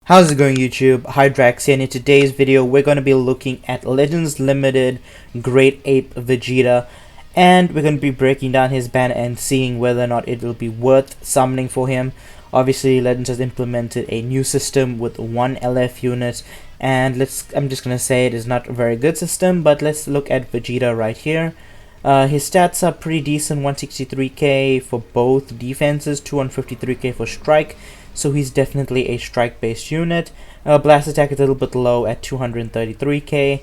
How's it going, YouTube? Hi, Drax here, and in today's video we're going to be looking at Legends Limited Great Ape Vegeta, and we're going to be breaking down his ban and seeing whether or not it will be worth summoning for him. Obviously, Legends has implemented a new system with one LF unit, and I'm just going to say it is not a very good system, but let's look at Vegeta right here. His stats are pretty decent, 163k for both defenses, 253k for strike, so he's definitely a strike-based unit. Blast attack is a little bit low at 233k.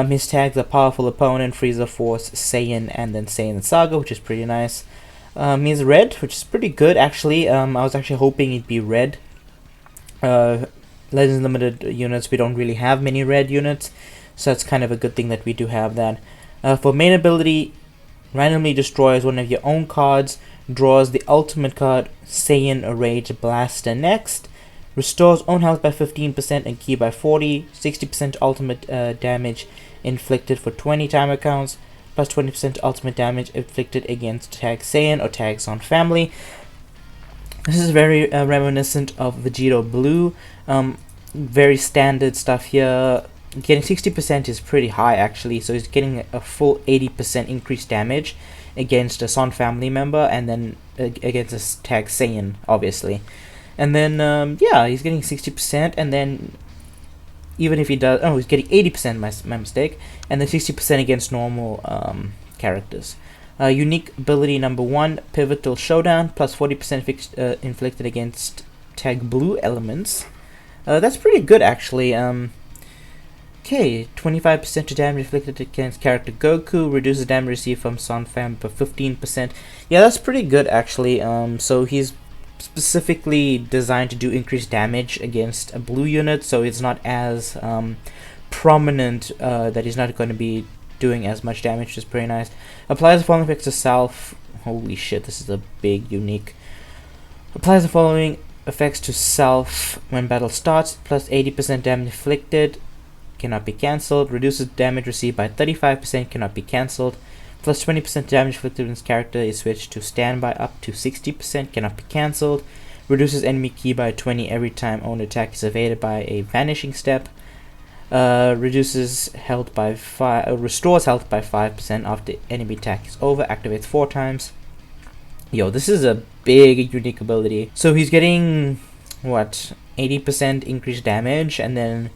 His tags are Powerful Opponent, Freezer Force, Saiyan, and then Saiyan Saga, which is pretty nice. He's red, which is pretty good actually. I was actually hoping it'd be red. Legends Limited units, we don't really have many red units, so that's kind of a good thing that we do have that. For main ability, randomly destroys one of your own cards, draws the ultimate card, Saiyan Rage Blaster next, restores own health by 15% and ki by 40, 60% ultimate damage inflicted for 20 timer counts, plus 20% ultimate damage inflicted against tag Saiyan or tags on family. This is very reminiscent of Vegeta Blue, very standard stuff here. Getting 60% is pretty high actually, so he's getting a full 80% increased damage against a Son family member, and then against a tag Saiyan, obviously. And then, yeah, he's getting 60%, and then even if he does, oh, he's getting 80%, my mistake, and then 60% against normal characters. Unique ability number 1, Pivotal Showdown, plus 40% inflicted against tag blue elements. That's pretty good actually. Okay, 25% damage inflicted against character Goku, reduces damage received from Son Fam by 15%. Yeah, that's pretty good actually. So he's specifically designed to do increased damage against a blue unit, so it's not as prominent that he's not going to be doing as much damage, which is pretty nice. Applies the following effects to self. Holy shit, this is a big unique. Applies the following effects to self when battle starts, plus 80% damage inflicted, cannot be cancelled, reduces damage received by 35%, cannot be cancelled, plus 20% damage inflicted when this character is switched to standby up to 60%, cannot be cancelled, reduces enemy ki by 20 every time own attack is evaded by a vanishing step, reduces health by restores health by 5% after enemy attack is over, activates 4 times. Yo, this is a big unique ability. So he's getting what, 80% increased damage, and then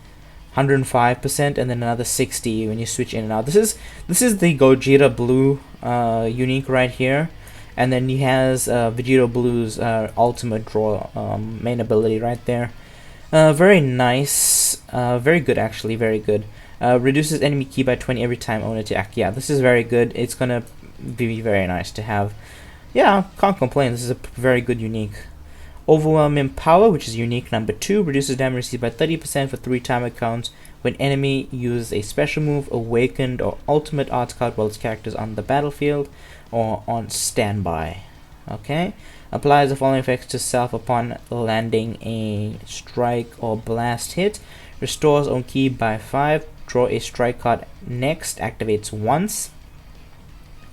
105%, and then another 60 when you switch in and out. This is the Gogeta Blue unique right here, and then he has Vegeta Blue's ultimate draw main ability right there. Very nice, very good actually, very good. Reduces enemy ki by 20 every time own attack. Yeah, this is very good. It's gonna be very nice to have. Yeah, can't complain. This is a very good unique. Overwhelming Power, which is unique number 2, reduces damage received by 30% for 3 timer counts when enemy uses a special move, awakened, or ultimate arts card while its character is on the battlefield or on standby. Okay, applies the following effects to self upon landing a strike or blast hit, restores own ki by 5, draw a strike card next, activates once,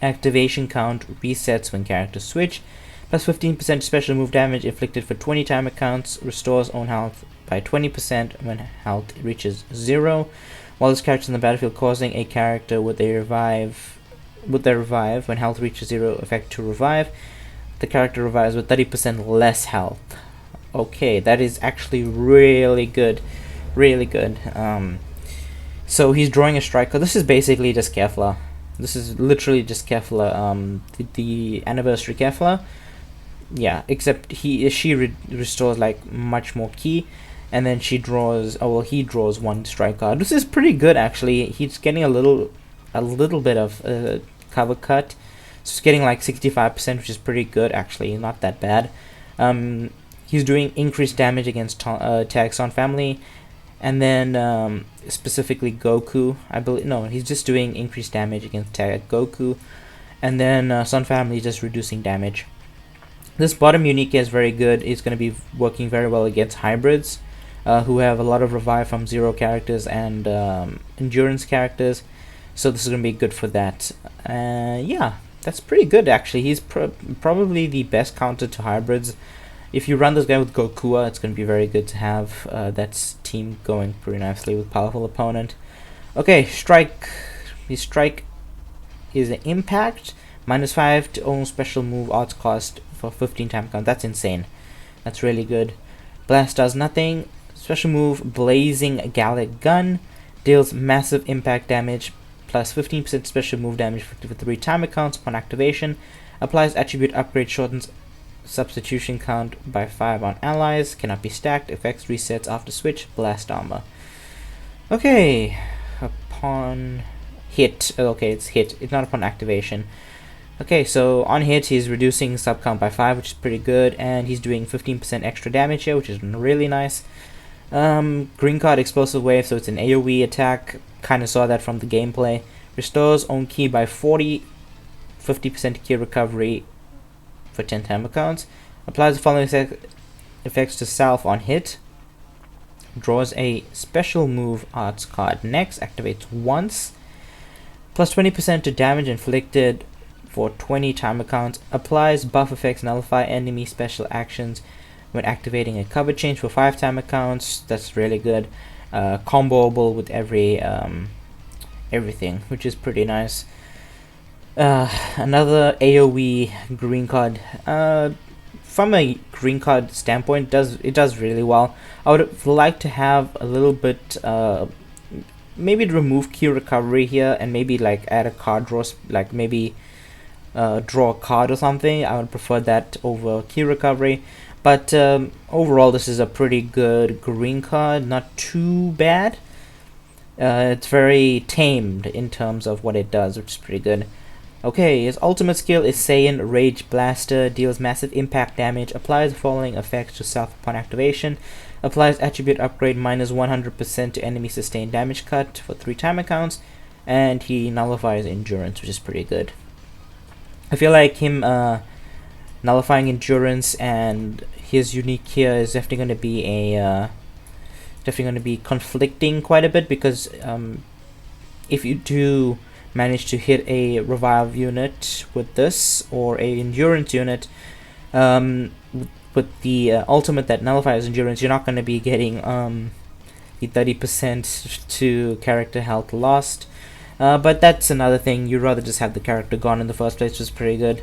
activation count resets when characters switch, plus 15% special move damage inflicted for 20 timer counts, restores own health by 20% when health reaches 0, while this character is in the battlefield, causing a character with a revive when health reaches 0 effect to revive. The character revives with 30% less health. Okay, that is actually really good, really good. So he's drawing a strike card. This is basically just Kefla. This is literally just Kefla, the anniversary Kefla. Yeah, except she restores like much more ki, and then she draws, oh well, he draws 1 strike card. This is pretty good actually. He's getting a little bit of cover cut, so he's getting like 65%, which is pretty good actually, not that bad. He's doing increased damage against tags on family, and then specifically Goku, I believe. No, he's just doing increased damage against tag Goku, and then Son family is just reducing damage. This bottom unique is very good. It's going to be working very well against hybrids who have a lot of revive from 0 characters and endurance characters, so this is going to be good for that. Yeah, that's pretty good actually. He's probably the best counter to hybrids. if you run this guy with Gokua, it's going to be very good to have that team going pretty nicely with powerful opponent. Okay, strike. His strike is an impact, -5 to own special move odds cost for 15 time count. That's insane. That's really good. Blast does nothing. Special move, Blazing Gallic Gun, deals massive impact damage plus 15% special move damage for 3 timer counts upon activation. Applies attribute upgrade, shortens substitution count by 5 on allies. Cannot be stacked. Effects resets after switch. Blast armor. Okay. Upon hit. Okay, it's hit. It's not upon activation. Okay, so on hit, he's reducing sub count by 5, which is pretty good, and he's doing 15% extra damage here, which is really nice. Green card explosive wave, so it's an AoE attack. Kind of saw that from the gameplay. Restores own key by 40, 50% key recovery for 10 timer counts. Applies the following effects to self on hit. Draws a special move arts card next. Activates once. Plus 20% to damage inflicted for 20 timer counts. Applies buff effects, nullify enemy special actions when activating a cover change for 5 timer counts. That's really good. Comboable with everything, which is pretty nice. Another AoE green card. From a green card standpoint, it does really well. I would like to have a little bit, maybe remove key recovery here and maybe like add a card draw, like maybe draw a card or something. I would prefer that over key recovery. But overall, this is a pretty good green card. Not too bad. It's very tamed in terms of what it does, which is pretty good. Okay, his ultimate skill is Saiyan Rage Blaster, deals massive impact damage, applies the following effects to self upon activation, applies attribute upgrade -100% to enemy sustained damage cut for 3 timer counts, and he nullifies endurance, which is pretty good. I feel like him nullifying endurance and his unique here is definitely going to be conflicting quite a bit, because if you do manage to hit a revive unit with this or a endurance unit with the ultimate that nullifies endurance, you're not going to be getting the 30% to character health lost, but that's another thing. You'd rather just have the character gone in the first place, which is pretty good.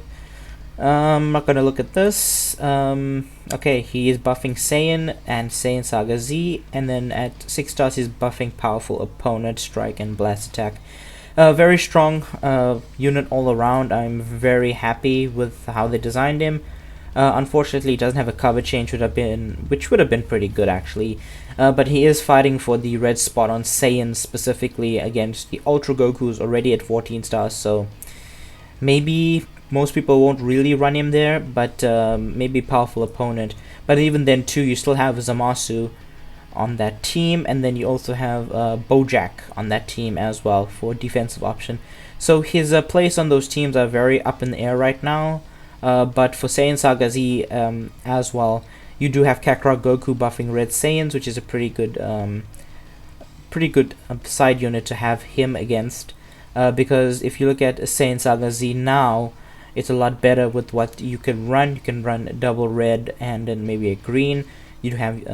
I'm not going to look at this. Okay, he is buffing Saiyan and Saiyan Saga Z, and then at 6 stars he's buffing powerful opponent, strike and blast attack. Very strong unit all around. I'm very happy with how they designed him. Unfortunately, he doesn't have a cover change, which would have been pretty good actually. But he is fighting for the red spot on Saiyan specifically against the Ultra Goku's already at 14 stars. So maybe most people won't really run him there, but maybe powerful opponent. But even then too, you still have Zamasu on that team, and then you also have Bojack on that team as well for defensive option. So his place on those teams are very up in the air right now. But for Saiyan Saga Z as well, you do have Kakarot Goku buffing Red Saiyans, which is a pretty good side unit to have him against. Because if you look at Saiyan Saga Z now, it's a lot better with what you can run. You can run double red and then maybe a green. You have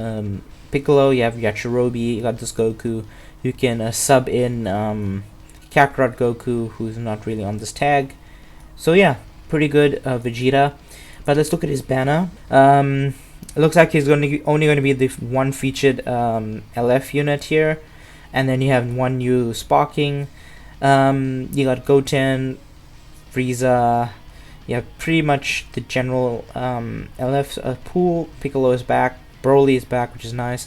Piccolo, you have Yachirobe, you got this Goku. You can sub in Kakarot Goku, who's not really on this tag. So yeah, pretty good Vegeta. But let's look at his banner. It looks like he's only going to be the one featured LF unit here, and then you have one new Sparking. You got Goten, Frieza. You have pretty much the general LF pool. Piccolo is back. Broly is back, which is nice.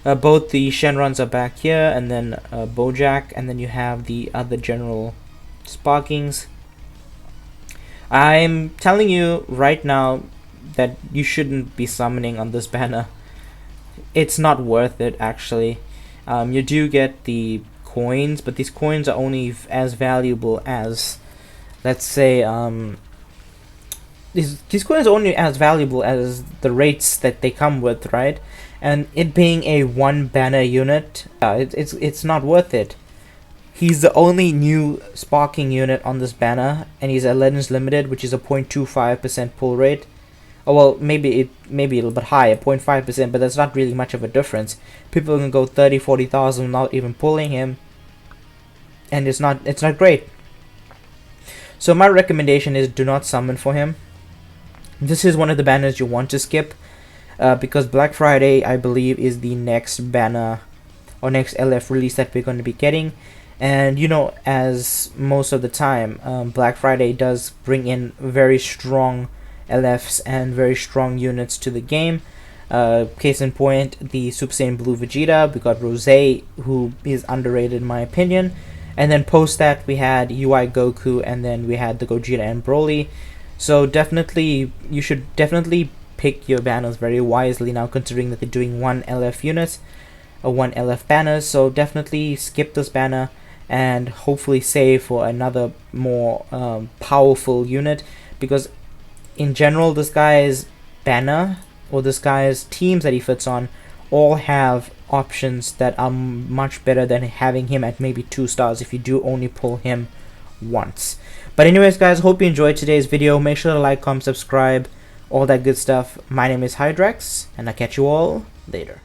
Both the Shenrons are back here, and then Bojack, and then you have the other general Sparkings. I'm telling you right now that you shouldn't be summoning on this banner. It's not worth it, actually. You do get the coins, but these coins are only as valuable as, let's say, these coins are only as valuable as the rates that they come with, right? And it being a one banner unit, it's not worth it. He's the only new Sparking unit on this banner, and he's at Legends Limited, which is a 0.25% pull rate. Oh, well, maybe a little bit higher, 0.5%, but that's not really much of a difference. People can go 30, 40,000 without even pulling him, and it's not great. So my recommendation is do not summon for him. This is one of the banners you want to skip, because Black Friday, I believe, is the next banner or next LF release that we're going to be getting. And you know, as most of the time, Black Friday does bring in very strong LFs and very strong units to the game. Case in point, the Super Saiyan Blue Vegeta. We got Rose, who is underrated in my opinion. And then post that we had UI Goku, and then we had the Gogeta and Broly. So definitely, you should definitely pick your banners very wisely now, considering that they're doing one LF unit or one LF banners. So definitely skip this banner and hopefully save for another more powerful unit, because in general this guy's banner or this guy's teams that he fits on all have options that are much better than having him at maybe 2 stars if you do only pull him once. But anyways guys, hope you enjoyed today's video. Make sure to like, comment, subscribe, all that good stuff. My name is Hydrax, and I'll catch you all later.